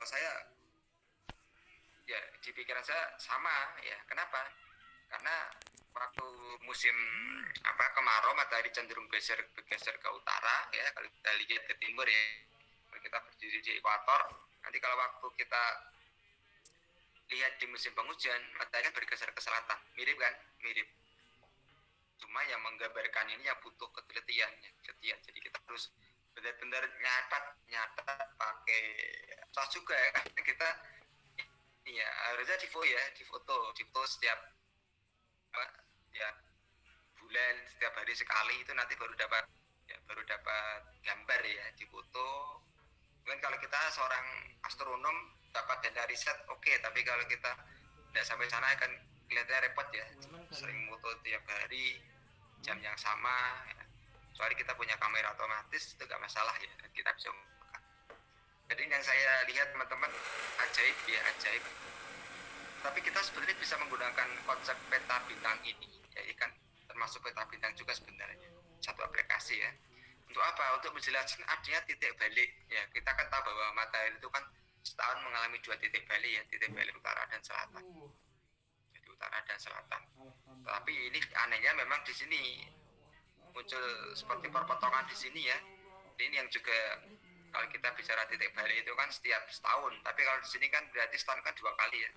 saya ya di pikiran saya sama ya. Kenapa? Karena waktu musim kemarau matahari cenderung bergeser ke utara ya. Kalau kita lihat ke timur ya, kalau kita berdiri di ekuator, nanti kalau waktu kita lihat di musim penghujan matahari bergeser ke selatan, mirip kan? Mirip. Cuma yang menggambarkan ini yang butuh ketelitian. Jadi kita harus benar-benar nyatat pakai tas juga ya kan, kita ya harusnya difoto setiap ya bulan, setiap hari sekali, itu nanti baru dapat gambar ya, difoto. Mungkin kalau kita seorang astronom dapat dana riset oke, tapi kalau kita tidak sampai sana kan kelihatannya repot ya, sering foto tiap hari jam yang sama ya. Soalnya kita punya kamera otomatis itu gak masalah ya, kita bisa membuka. Jadi yang saya lihat teman-teman ajaib ya, ajaib. Tapi kita sebenarnya bisa menggunakan konsep peta bintang ini ya, kan termasuk peta bintang juga sebenarnya, satu aplikasi ya. Untuk apa? Untuk menjelaskan adanya titik balik ya. Kita kan tahu bahwa matahari itu kan setahun mengalami 2 titik balik ya, titik balik utara dan selatan. Jadi utara dan selatan. Tapi ini anehnya memang di sini muncul seperti perpotongan di sini ya. Ini yang juga kalau kita bicara titik balik itu kan setiap setahun, tapi kalau di sini kan berarti setahun kan 2 kali ya,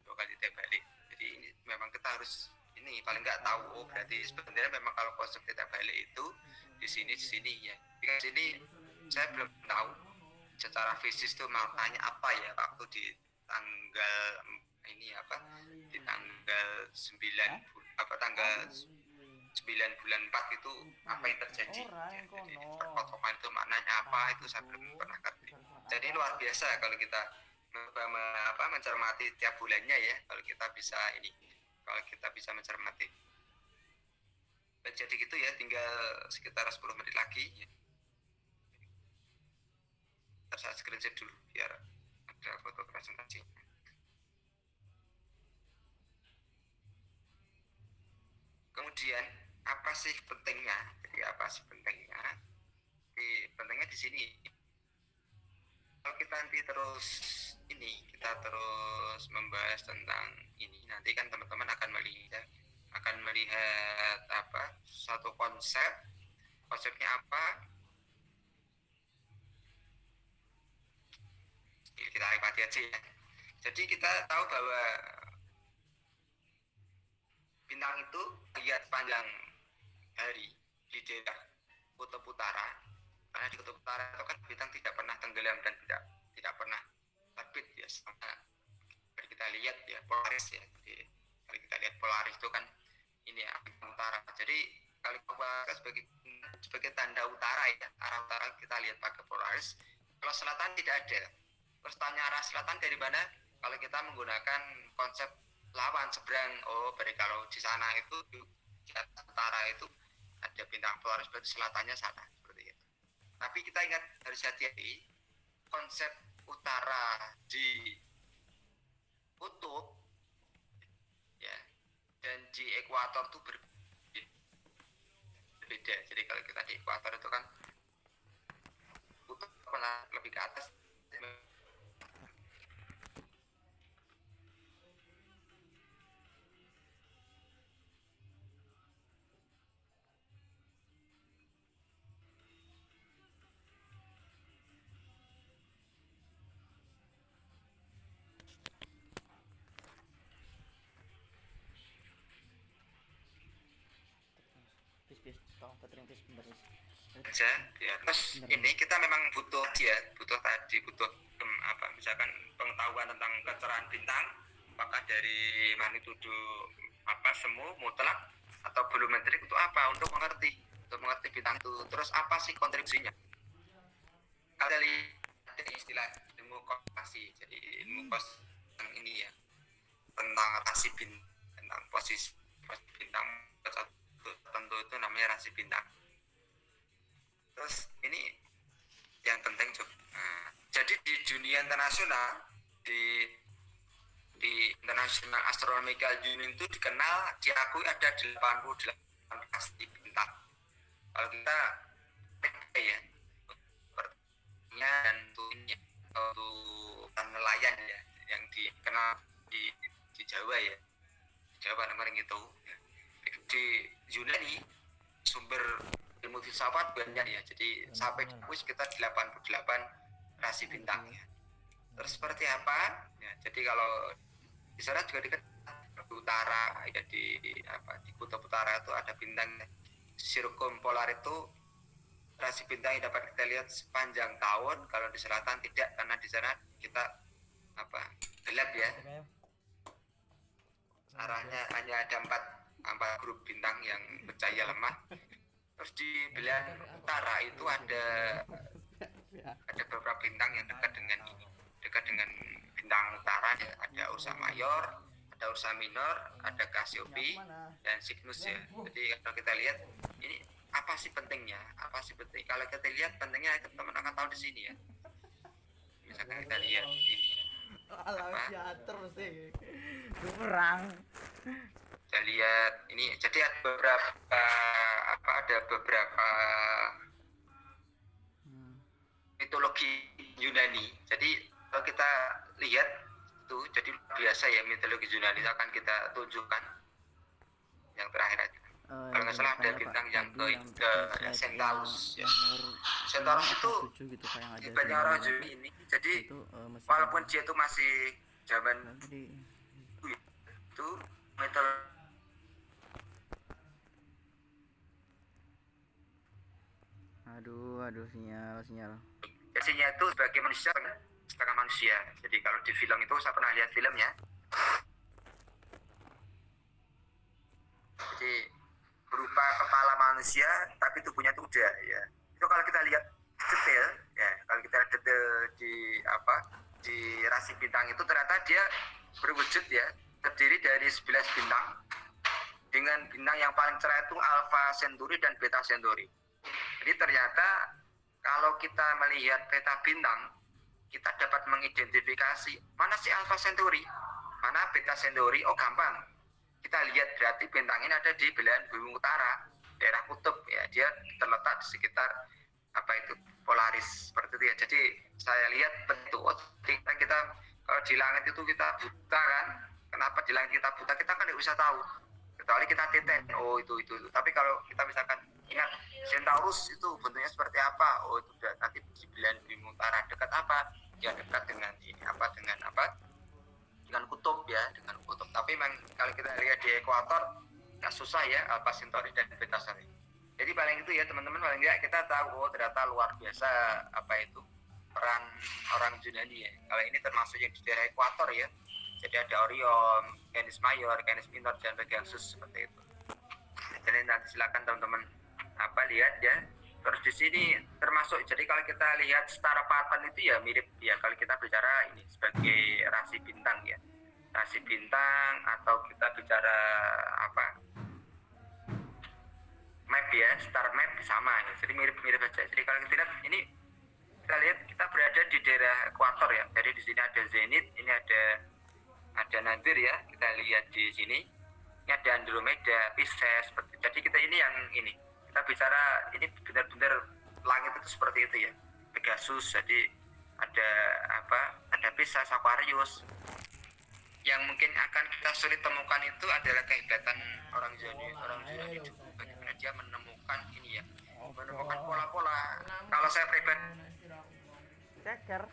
2 kali titik balik. Jadi ini memang kita harus ini paling nggak tahu, oh berarti sebenarnya memang kalau konsep titik balik itu di sini ya. Di sini saya belum tahu secara fisik itu maknanya apa ya, waktu di tanggal ini di tanggal 9 tanggal 9 bulan 4 itu apa yang terjadi ya, jadi perpotongan itu maknanya apa itu saya belum pernah ngerti. Jadi luar biasa kalau kita mencermati tiap bulannya ya, kalau kita bisa mencermati. Jadi gitu ya, tinggal sekitar 10 menit lagi ya. Saya screenshot dulu biar ada foto presentasi. Kemudian apa sih pentingnya? Jadi apa sih pentingnya? Pentingnya di sini. Kalau kita nanti kita terus membahas tentang ini, nanti kan teman-teman akan melihat satu konsepnya apa. Kita lewati aja ya. Jadi kita tahu bahwa bintang itu lihat sepanjang hari di daerah kutub utara, karena di kutub utara itu kan bintang tidak pernah tenggelam dan tidak pernah terbit ya, sama kita lihat ya Polaris ya. Jadi kalau kita lihat Polaris itu kan ini ya bintang utara. Jadi kalau kita sebagai tanda utara ya, arah utara kita lihat pakai Polaris. Kalau selatan tidak ada. Terus tanya arah selatan dari mana? Kalau kita menggunakan konsep lawan seberang, oh berarti kalau di sana itu di utara itu ada bintang Polaris, berarti selatannya sana, seperti itu. Tapi kita ingat, harus hati-hati, konsep utara di kutub ya dan di ekuator itu berbeda. Jadi kalau kita di ekuator itu kan kutub lebih ke atas, aja ya. Terus ini kita memang butuh misalkan pengetahuan tentang kecerahan bintang, apakah dari magnitudo semu mutlak atau volumetrik, untuk apa? Untuk mengerti bintang itu. Terus apa sih kontribusinya? Ada istilah ilmu kosmologi. Jadi ilmu kos yang ini ya, tentang rasi bintang, tentang posisi bintang tertentu itu namanya rasi bintang. Terus ini yang penting juga. Jadi di dunia internasional, di International Astronomical Union itu diakui ada 88 rasi bintang. Kalau kita ya dan untuk Wayan ya, yang dikenal di Jawa ya, Jawa kemarin gitu ya. Di Yunani sumber ilmu filsafat banyak ya, jadi sampai sekitar 88 rasi bintang ya. Terus seperti apa ya, jadi kalau di sana juga dikenal utara ya, di kutub utara itu ada bintang sirkumpolar, itu rasi bintang yang dapat kita lihat sepanjang tahun. Kalau di selatan tidak, karena di sana kita gelap ya, arahnya hanya ada empat grup bintang yang bercahaya lemah. Terus di belahan utara itu ada beberapa bintang yang dekat dengan bintang utara ya. Ada Ursa Mayor, ada Ursa Minor, ada Cassiope dan Cygnus ya. Jadi kalau kita lihat ini apa sih pentingnya? Kalau kita lihat pentingnya, teman-teman akan tahu di sini ya. Misalkan kita lihat ini terus sih kurang. Kita lihat ini, jadi ada beberapa mitologi Yunani. Jadi kalau kita lihat itu, jadi biasa ya, mitologi Yunani akan kita tunjukkan yang terakhir aja. Kalau nggak salah ada bintang yang ke Centaurus ya. Centaurus itu gitu, banyak orang Yunani ini. Jadi walaupun dia itu masih zaman itu mitologi. Aduh sinyal. Biasanya itu sebagai manusia, setengah manusia. Jadi kalau di film itu, saya pernah lihat filmnya. Jadi berupa kepala manusia, tapi tubuhnya itu kuda ya. Itu kalau kita lihat detail ya, kalau kita lihat detail di rasi bintang itu, ternyata dia berwujud ya, terdiri dari 11 bintang, dengan bintang yang paling cerah itu Alpha Centauri dan Beta Centauri. Jadi ternyata kalau kita melihat peta bintang, kita dapat mengidentifikasi mana sih Alpha Centauri, mana Beta Centauri. Oh gampang, kita lihat berarti bintang ini ada di belahan bumi utara, daerah kutub ya, dia terletak di sekitar Polaris seperti itu ya. Jadi saya lihat bentuk, kita kalau di langit itu kita buta kan. Kenapa di langit kita buta? Kita kan tidak bisa tahu, kecuali kita titik, oh itu. Tapi kalau kita misalkan ingat Centaurus itu bentuknya seperti apa, oh itu nanti di belahan bumi utara. Dekat apa? Ya dekat dengan dengan kutub ya, dengan kutub. Tapi memang kalau kita lihat di ekuator nggak susah ya, Alpha Centauri dan Beta Centauri. Jadi paling itu ya teman-teman, paling nggak kita tahu oh ternyata luar biasa peran orang Yunani ya. Kalau ini termasuk yang di daerah ekuator ya. Jadi ada Orion, Canis Major, Canis Minor, dan Pegasus seperti itu. Jadi nanti silakan teman-teman lihat ya. Terus di sini termasuk, jadi kalau kita lihat setara papan itu ya mirip ya, kalau kita bicara ini sebagai rasi bintang ya, rasi bintang, atau kita bicara map ya, star map sama ya, jadi mirip-mirip aja. Jadi kalau kita lihat ini, kita berada di daerah ekuator ya. Jadi di sini ada zenit, ini ada nadir ya, kita lihat di sini. Ini ada Andromeda, Pisces seperti. Jadi kita ini yang ini. Kita bicara ini benar-benar langit itu seperti itu ya. Pegasus, jadi ada Pisces, Aquarius. Yang mungkin akan kita sulit temukan itu adalah kehebatan orang Yunani itu, bagaimana dia menemukan ini ya, menemukan pola-pola. Kalau saya pribadi ceker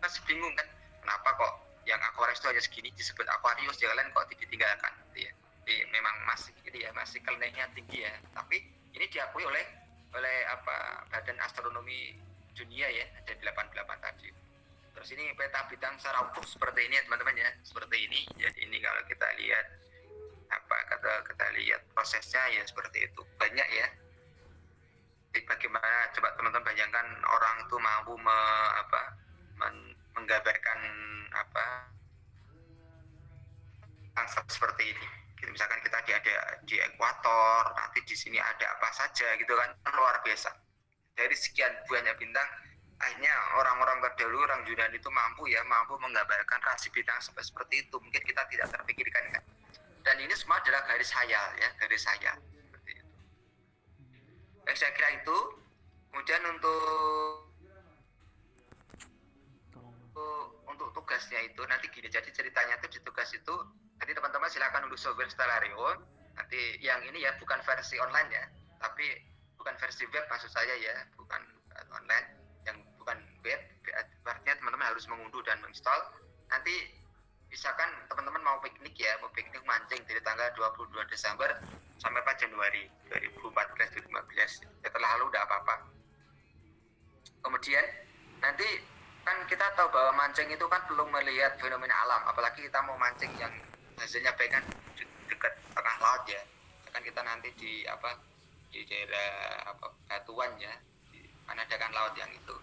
masih bingung kan, kenapa kok yang Aquarius itu hanya segini disebut Aquarius, yang lain kok ditinggalkan gitu ya. Jadi memang masih kelenehnya tinggi ya, tapi ini diakui oleh Badan Astronomi Dunia ya, ada 88 tadi. Terus ini peta bintang secara utuh seperti ini ya teman-teman ya, seperti ini. Jadi ini kalau kita lihat kita lihat prosesnya ya seperti itu, banyak ya. Jadi bagaimana, coba teman-teman bayangkan orang itu mampu menggambarkan seperti ini. Gitu, misalkan kita ada di ekuator, nanti di sini ada apa saja gitu kan, luar biasa. Dari sekian banyak bintang, akhirnya orang-orang terdahulu, orang Yunani itu mampu menggambarkan rasi bintang seperti itu. Mungkin kita tidak terpikirkan kan. Dan ini semua adalah garis hayal ya, garis hayal seperti itu. Saya kira itu. Kemudian untuk tugasnya itu nanti gini, jadi ceritanya itu di tugas itu nanti teman-teman silakan unduh software Stellarium. Nanti yang ini ya bukan versi online ya, tapi bukan versi web maksud saya ya, bukan online, yang bukan web. Artinya teman-teman harus mengunduh dan menginstall. Nanti misalkan teman-teman mau piknik ya, mau piknik mancing dari tanggal 22 Desember sampai 4 Januari 2014-2015. Setelah lalu udah apa-apa. Kemudian nanti kan kita tahu bahwa mancing itu kan perlu melihat fenomena alam, apalagi kita mau mancing yang hasilnya baik kan dekat tengah laut ya. Kan kita nanti di daerah Batuan ya, di mana ada kan laut yang itu.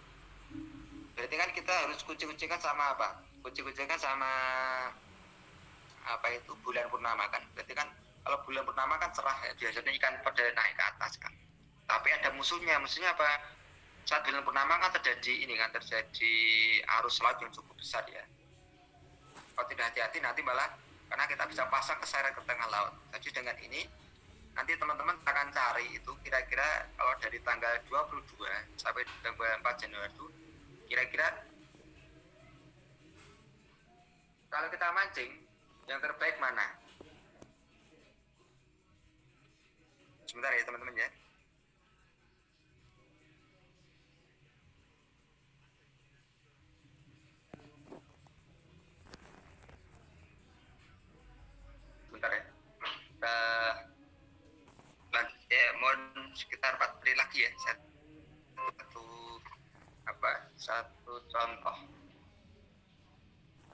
Berarti kan kita harus kucing-kucingan sama apa? Kucing-kucingan sama itu bulan purnama kan. Berarti kan kalau bulan purnama kan cerah ya, biasanya ikan pada naik ke atas kan. Tapi ada musuhnya apa? Saat bulan purnama kan terjadi arus laut yang cukup besar ya. Kalau tidak hati-hati nanti malah karena kita bisa pasang keseret ke tengah laut. Jadi dengan ini nanti teman-teman akan cari itu kira-kira kalau dari tanggal 22 sampai tanggal 4 Januari itu kira-kira kalau kita mancing yang terbaik mana? Sebentar ya teman-teman ya. Sebentar ya. Mohon sekitar 4 menit lagi ya. Satu contoh.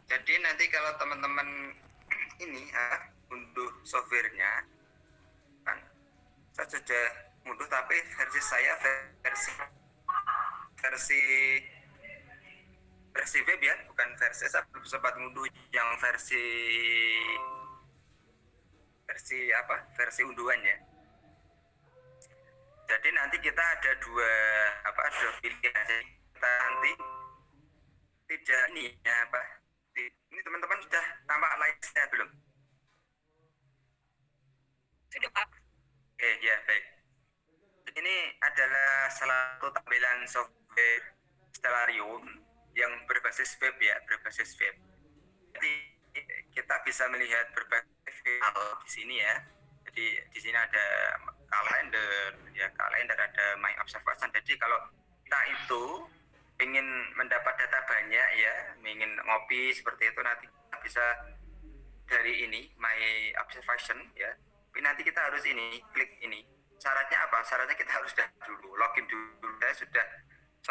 Jadi nanti kalau teman-teman ini unduh softwarenya kan, saya sudah unduh tapi versi saya versi web ya, bukan versi saya belum sempat unduh yang versi unduhan ya. Jadi nanti kita ada dua pilihan. Jadi kita nanti tidak ini ini teman-teman sudah tampak slide-nya belum? Sudah, Pak. Oke, ya baik. Ini adalah salah satu tampilan software Stellarium yang berbasis web ya, berbasis web. Jadi kita bisa melihat berbagai file di sini ya. Jadi di sini ada kalender, ada my observation. Jadi kalau kita itu ingin mendapat data banyak ya, ingin ngopi seperti itu, nanti kita bisa dari ini my observation ya. Tapi nanti kita harus klik ini. Syaratnya apa? Syaratnya kita harus login dulu. Saya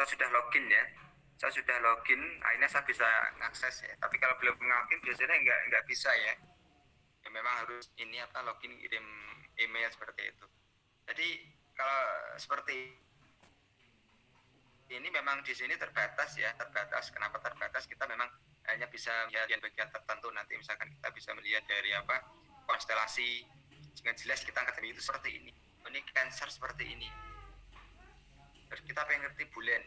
sudah login ya. Saya sudah login, akhirnya saya bisa mengakses ya. Tapi kalau belum login biasanya nggak bisa ya. Ya memang harus login, kirim email seperti itu. Jadi kalau seperti ini memang di sini terbatas. Kenapa terbatas? Kita memang hanya bisa melihat bagian tertentu. Nanti misalkan kita bisa melihat dari konstelasi dengan jelas kita ngerti itu seperti ini. Ini Cancer seperti ini. Terus kita pengen ngerti bulan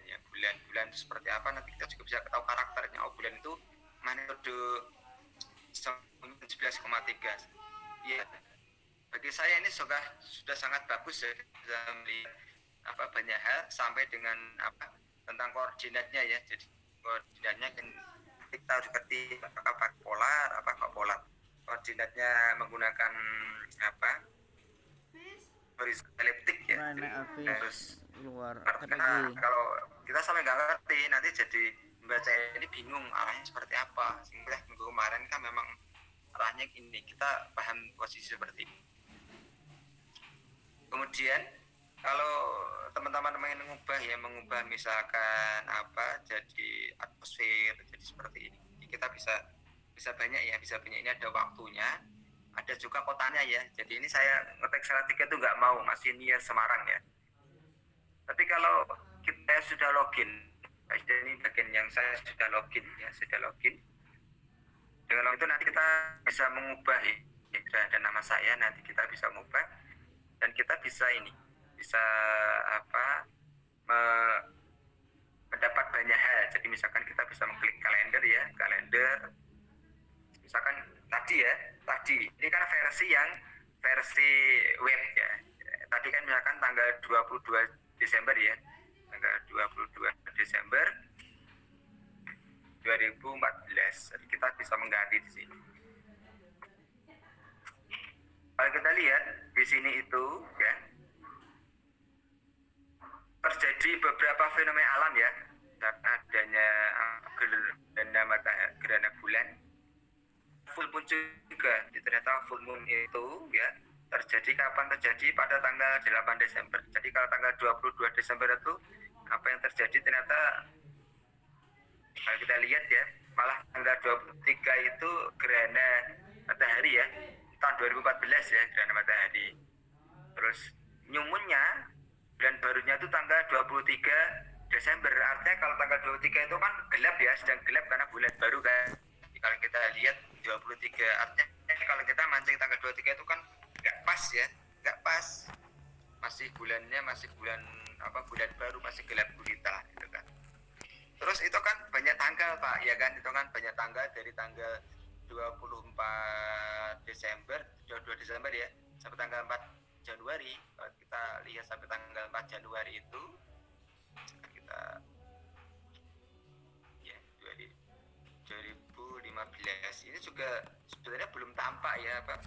itu seperti apa. Nanti kita juga bisa tahu karakternya. Bulan itu magnitudo 11,3. Ya, bagi saya ini sudah sangat bagus ya, bisa melihat banyak hal sampai dengan tentang koordinatnya ya. Jadi koordinatnya kan kita harus ngerti apakah polar, apakah polar. Koordinatnya menggunakan horizontal elliptik ya. Terus luar kalau kita sampai nggak ngerti nanti jadi membaca ini bingung arahnya seperti apa. Sehingga minggu kemarin kan memang arahnya ini, kita paham posisi seperti ini. Kemudian kalau teman-teman ingin mengubah misalkan jadi atmosfer, jadi seperti ini, kita bisa banyak ya, ini ada waktunya, ada juga kotanya ya. Jadi ini saya ngetek Salatiga itu nggak mau, masih near Semarang ya. Tapi kalau kita sudah login, ini bagian yang saya sudah login ya, dengan itu nanti kita bisa mengubah ya, ada nama saya, nanti kita bisa mengubah dan kita bisa mendapat banyak hal. Jadi misalkan kita bisa mengklik kalender misalkan tadi ini kan versi web ya. Tadi kan misalkan tanggal 22 Desember ya, tanggal 22 Desember 2014 Jadi kita bisa mengganti di sini. Kalau kita lihat di sini itu ya, terjadi beberapa fenomena alam ya, karena adanya gerhana matahari, gerhana bulan, full moon juga. Ternyata full moon itu ya terjadi kapan? Terjadi pada tanggal 8 Desember. Jadi kalau tanggal 22 Desember itu apa yang terjadi? Ternyata kalau kita lihat ya, malah tanggal 23 itu gerhana matahari ya, tahun 2014 ya, gerhana matahari. Terus new moon-nya, bulan barunya itu tanggal 23 Desember. Artinya kalau tanggal 23 itu kan gelap ya, sedang gelap karena bulan baru kan. Jadi kalau kita lihat 23, artinya kalau kita mancing tanggal 23 itu kan nggak pas ya, nggak pas. Masih bulannya, masih bulan bulan baru, masih gelap gulita gitu kan. Terus itu kan banyak tanggal Pak, ya kan, itu kan banyak tanggal dari tanggal 24 Desember, 22 Desember ya, sampai tanggal 4 Januari. Kalau kita lihat sampai tanggal 4 Januari itu kita ya 2015 ini juga sebenarnya belum tampak ya Pak,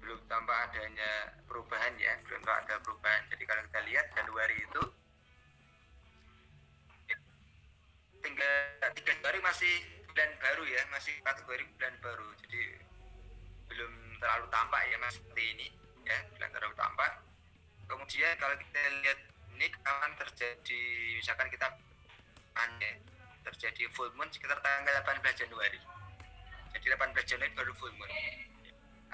belum tampak adanya perubahan ya, belum tampak ada perubahan. Jadi kalau kita lihat Januari itu tinggal 3 Januari masih bulan baru ya, masih kategori bulan baru, jadi belum terlalu tampak ya Mas seperti ini ya, belum terlalu tampak. Kemudian kalau kita lihat ini kapan terjadi, misalkan kita terjadi full moon sekitar tanggal 18 Januari. Jadi 18 Januari baru full moon.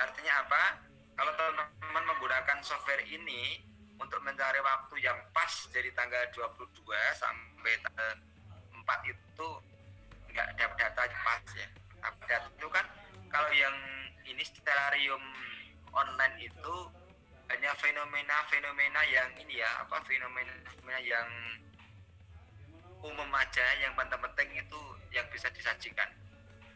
Artinya apa? Kalau teman-teman menggunakan software ini untuk mencari waktu yang pas dari tanggal 22 sampai tanggal 4 itu nggak dapat data pas ya. Data itu kan kalau yang ini stellarium online itu hanya fenomena yang ini ya, fenomena yang umum aja, yang penting itu yang bisa disajikan.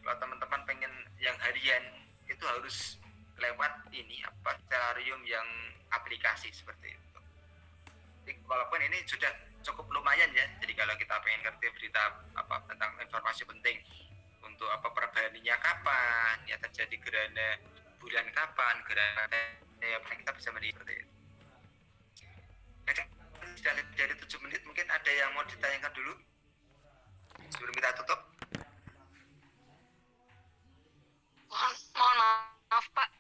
Kalau teman-teman pengen yang harian itu harus lewat ini stellarium yang aplikasi seperti itu. Jadi, walaupun ini sudah cukup lumayan ya. Jadi kalau kita pengen ngerti berita tentang informasi penting untuk perubahannya kapan, ya terjadi gerhana bulan kapan, gerhana ya kita bisa melihat seperti itu. Sudah lebih dari 7 menit, mungkin ada yang mau ditanyakan dulu sebelum kita tutup. Mohon maaf Pak,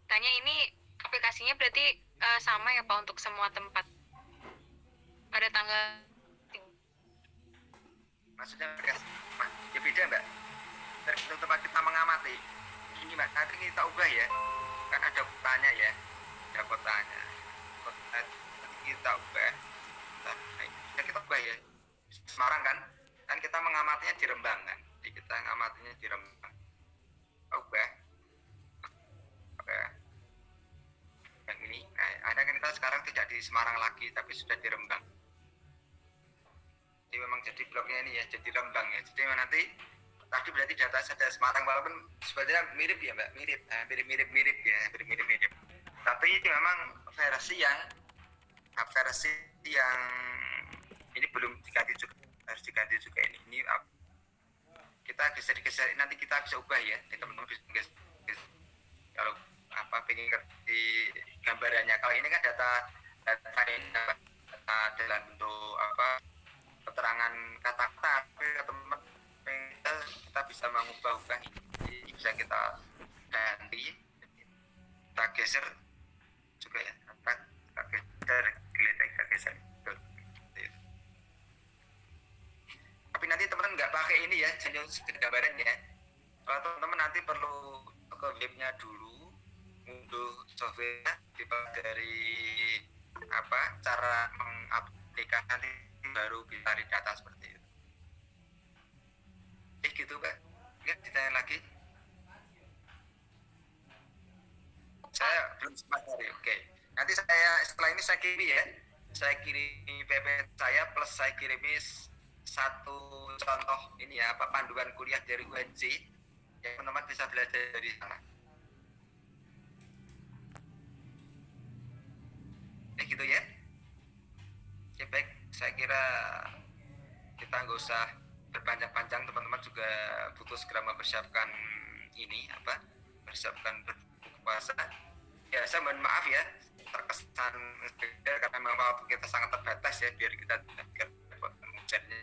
tanya ini aplikasinya berarti sama ya Pak untuk semua tempat pada tanggal? Maksudnya ya beda Mbak, tergantung tempat kita mengamati. Ini Mbak, nanti kita ubah ya, kan ada kotanya ya, ada kotanya, kita ubah, kita ubah ya. Semarang kan kita mengamatinya di Rembang kan, jadi kita mengamatinya di Rembang. Ubah yang ini, ada kan kita sekarang tidak di Semarang lagi tapi sudah di Rembang. Jadi memang jadi bloknya ini ya, jadi Rembang ya. Jadi nanti tadi berarti data ada Semarang, walaupun sebenarnya mirip ya Mbak, mirip ya, mirip. Tapi itu memang versi yang ini belum diganti juga, harus diganti juga ini. Ini kita geser, nanti kita bisa ubah ya, teman-teman bisa geser. Kalau pengen ngerti gambarannya, kalau ini kan data dalam bentuk keterangan kata-kata, tapi teman-teman kita bisa mengubah ini, bisa kita ganti, kita geser juga ya, kita geser. Tapi nanti teman-teman nggak pakai ini ya, jadi gambaran ya. Kalau teman-teman nanti perlu ke webnya dulu, unduh software dari cara mengaplikasikan, nanti baru bisa cari data seperti itu. Gitu Pak. Ya, ditanya lagi. Saya belum sempat cari. Oke. Nanti setelah ini saya kirim ya. Saya kirim PP saya, plus saya kirim satu contoh ini ya, panduan kuliah dari UNJ yang teman-teman bisa belajar dari sana. Gitu ya. Oke, baik, saya kira kita nggak usah berpanjang-panjang, teman-teman juga butuh segera mempersiapkan ini apa, persiapkan berbuka puasa. Ya saya mohon maaf ya terkesan beda karena memang waktu kita sangat terbatas ya, biar kita tidak mengucapnya.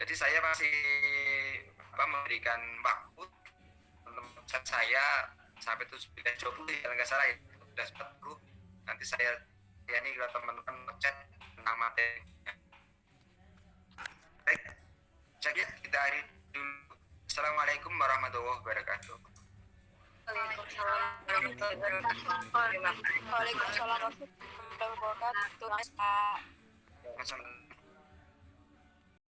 Jadi saya masih memberikan waktu teman-teman saya sampai 7:20 kalau nggak salah ya, 7:40. Nanti saya ini kalau teman-teman ngechat tentang materinya. Baik, jadi kita akhiri dulu. Assalamualaikum warahmatullahi wabarakatuh. Waalaikumsalam warahmatullahi wabarakatuh. Sama-sama.